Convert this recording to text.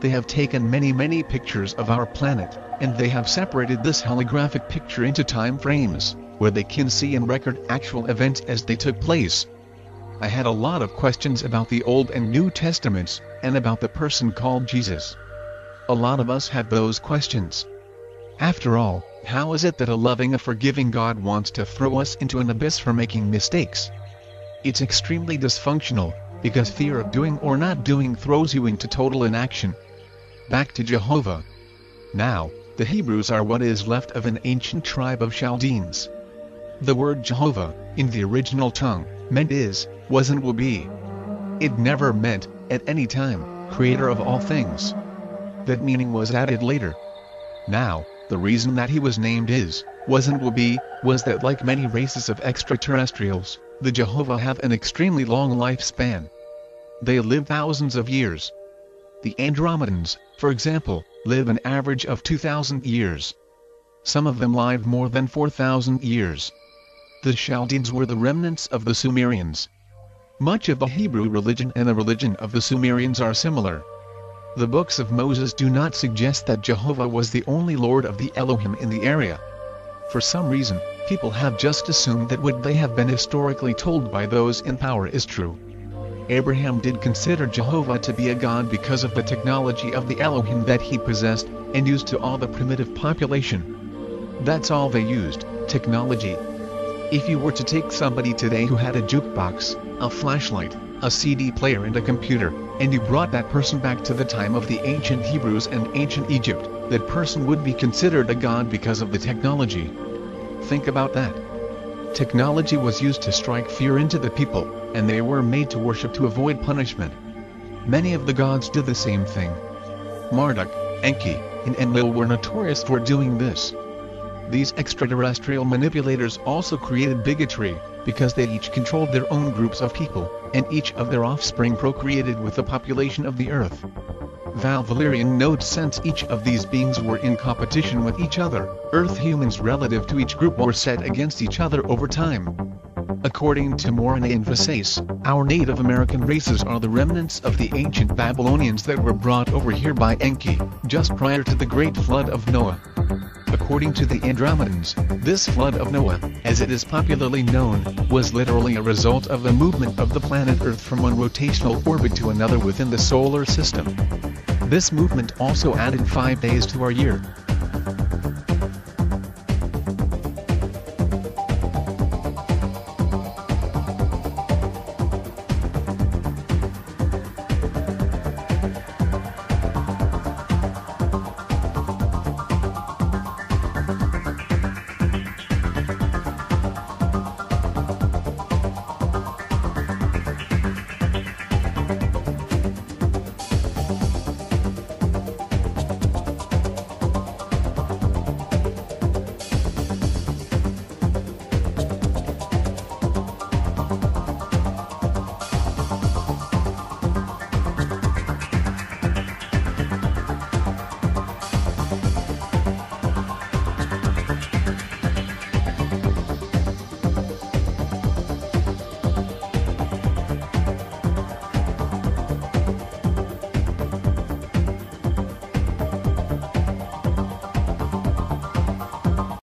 They have taken many pictures of our planet, and they have separated this holographic picture into time frames, where they can see and record actual events as they took place. I had a lot of questions about the Old and New Testaments, and about the person called Jesus. A lot of us have those questions. After all, how is it that a loving and forgiving God wants to throw us into an abyss for making mistakes? It's extremely dysfunctional, because fear of doing or not doing throws you into total inaction. Back to Jehovah. Now, the Hebrews are what is left of an ancient tribe of Chaldeans. The word Jehovah, in the original tongue, meant is, was and will be. It never meant, at any time, creator of all things. That meaning was added later. Now, the reason that he was named is, was and will be, was that like many races of extraterrestrials, the Jehovah have an extremely long lifespan. They live thousands of years. The Andromedans, for example, live an average of 2,000 years. Some of them lived more than 4,000 years. The Chaldeans were the remnants of the Sumerians. Much of the Hebrew religion and the religion of the Sumerians are similar. The books of Moses do not suggest that Jehovah was the only Lord of the Elohim in the area. For some reason, people have just assumed that what they have been historically told by those in power is true. Abraham did consider Jehovah to be a god because of the technology of the Elohim that he possessed, and used to all the primitive population. That's all they used, technology. If you were to take somebody today who had a jukebox, a flashlight, a CD player and a computer, and you brought that person back to the time of the ancient Hebrews and ancient Egypt, that person would be considered a god because of the technology. Think about that. Technology was used to strike fear into the people, and they were made to worship to avoid punishment. Many of the gods did the same thing. Marduk, Enki, and Enlil were notorious for doing this. These extraterrestrial manipulators also created bigotry, because they each controlled their own groups of people, and each of their offspring procreated with the population of the earth. Val Valerian notes since each of these beings were in competition with each other, Earth humans relative to each group were set against each other over time. According to Morane and Vasace, our Native American races are the remnants of the ancient Babylonians that were brought over here by Enki, just prior to the Great Flood of Noah. According to the Andromedans, this flood of Noah, as it is popularly known, was literally a result of the movement of the planet Earth from one rotational orbit to another within the solar system. This movement also added 5 days to our year,